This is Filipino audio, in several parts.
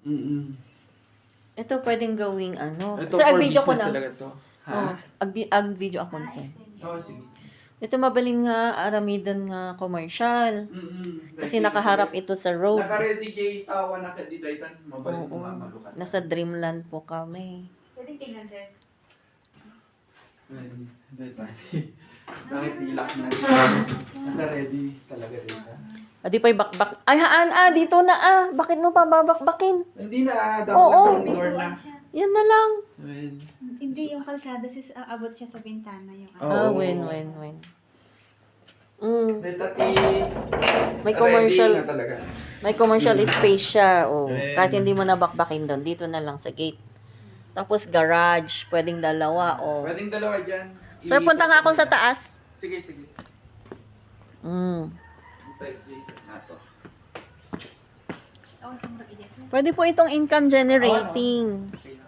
Mm. Ito pwedeng gawing ano. Ito Sir, for ag-video ko business na. talaga to. Ha? Oh, ag-video ako na sir. Oo, sige. Ito mabalin nga aramidan nga commercial. Mm-mm. Kasi nakaharap ito sa road. Naka-ready kay tawa na kadidaytan. Mabalik Oo. mo malukat. Nasa dreamland po kami. Pwede tingnan, sir. Hindi tayo. Bakit ilak na rin? Naka-ready talaga dito. Adi pa'y bakbak. Ay haan dito na Bakit mo pa babakbakin? Hindi na, dapat Oo. na door na. Yan na lang. Well, Hindi yung kalsada, sis, abot siya sa bintana yung Oo. When. Letati. May commercial. Ready na talaga. May commercial space siya. Oh. Ayan. Kahit hindi mo na bakbakin doon, dito na lang sa gate. Tapos garage, pwedeng dalawa. Oh. Pwedeng dalawa dyan. Sir, punta nga ako sa taas. Sige, sige. Type Jason na to. Oh, saan ba ide, sir? Pwede po itong income generating. Okay.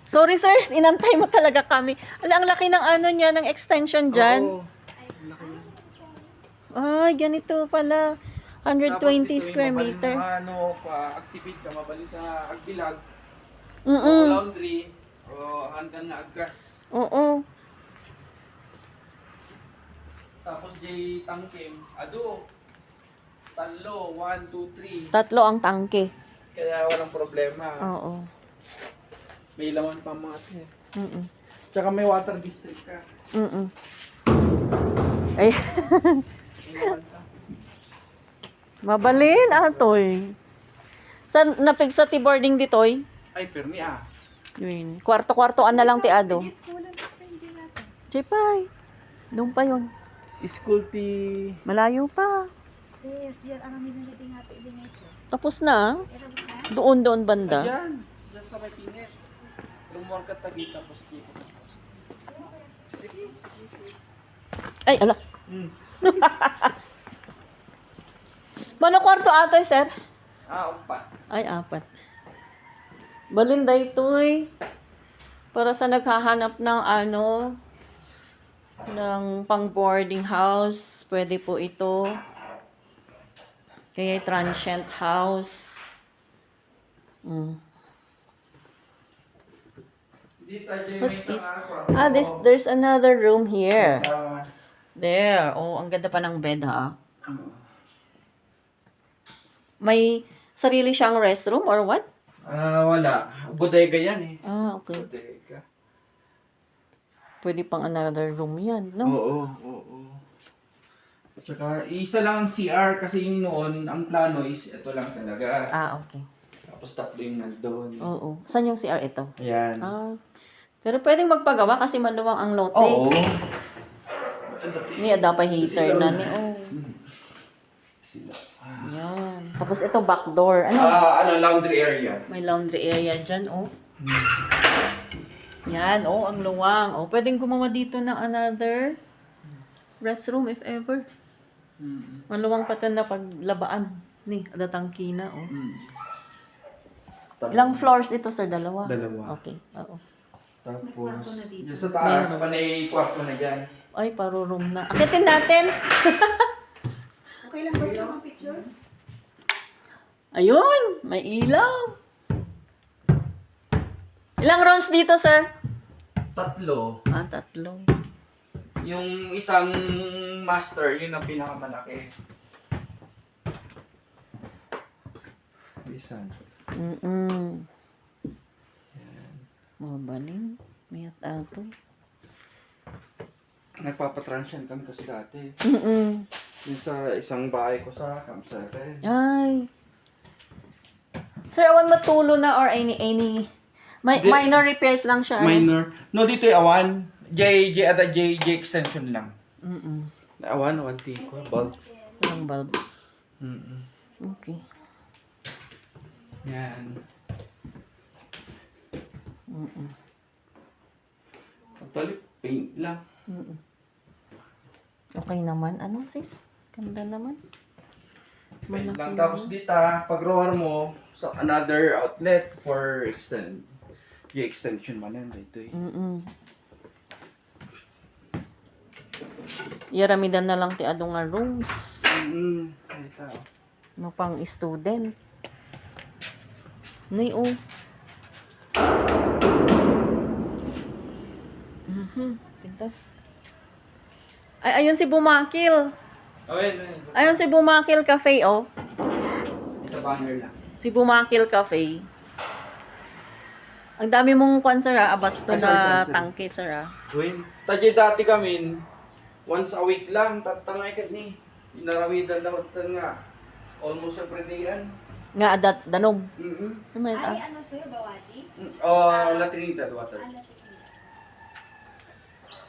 Sorry sir, inantay mo talaga kami. Ala, ang laki ng ano niya, ng extension dyan. Oo. Laki yan. Ay, ganito pala. 120 Tapos dito yung square mabaling meter. mga Ano, pa-activate ka, mabalik na agbilag, o Mm-mm. laundry, o hanggang na aggas. Oo. Tapos di tangkim, ado, talo, 1, 2, 3. Tatlo ang tangke. Kaya walang problema. Oo. May laman pa mga ito. Mm-mm. Tsaka may water district ka. Mm-mm. Ay, May laman pa. mabalin atoy. Sa napig sa boarding ditoy? Ay, permi Yun. Kwarto-kwartoan na lang ti Ado. Yes, kulang pa hindi natin. Jepay. Doon pa yun. School ti... Malayo pa. Sir, yan, arami na natin natin din ngayon, sir. Tapos na. Pero na? Doon banda. Ayan. Diyan sa may pinit. Lumor ka tagi tapos dito. Sige. Ay, ala. Hmm. Mano kwarto atoy, sir? Upa. Ay, 4. Balinda ito'y para sa naghahanap ng ng pang boarding house. Pwede po ito. Kaya transient house. What's this? There's another room here. There. Oh, ang ganda pa ng bed, ha? May sarili siyang restroom or what? Wala. Bodega yan eh. Okay. Bodega. Pwede pang another room yan, no? Oo. At saka, isa lang ang CR kasi noon, ang plano is ito lang talaga. Okay. Tapos tatlo yung nandun. Oo. Saan yung CR ito? Ayan. Pero pwedeng magpagawa kasi maluwang ang lote. Oo. Ni dapat heater na ni. Sila. Yan. Tapos ito back door. Laundry area. May laundry area dyan, Yan, ang luwang. Pwedeng gumawa dito ng another restroom if ever. Maluwang pa ito na paglabaan. Ni, adatangki na, Ilang floors ito, sir? Dalawa? Dalawa. Okay, oo. Tapos, kwarto na dito. yung sa taas, panay kwarto na dyan. Ay, paro-room na. Akitin natin! Okay lang ba sa mga picture? Ayun! May ilaw! Ilang rooms dito, sir? Tatlo. 3. Yung isang master, yun ang pinakamalaki. Isan. Mabalin. May ato. Nagpapatransyan kami kasi dati. Yung sa isang bahay ko sa Camp 7. Ay. Sir, awan matulo na or any minor repairs lang siya. Minor. No, dito yung awan. J extension lang. Awan tiko. Bulb. Walang bulb. Okay. Yan. Actually, paint lang. Okay naman. Ano, sis? Ganda naman. Paint Malaki lang. naman. Tapos dito, pag rower mo, so another outlet for extension man yan. Dito eh. Yaramidan na lang ti adong nga rooms. Dito. No pang student. Nay, oh. Pintas. Ay, ayun si Bumakil. Okay, Ayun si Bumakil Cafe, oh. ito banner lang. Si Bumakil Cafe. Ang dami mong kwan, sir, abasto Ay, na sorry. tangke, sir, Win. Tadya dati kami, once a week lang, tatangay ka ni. Inaramidan daw nga. Almost every day yan. Nga, adat, danog. Mm-hmm. Ano Ay, ano sir, bawati? Oh, La Trinidad water. Ano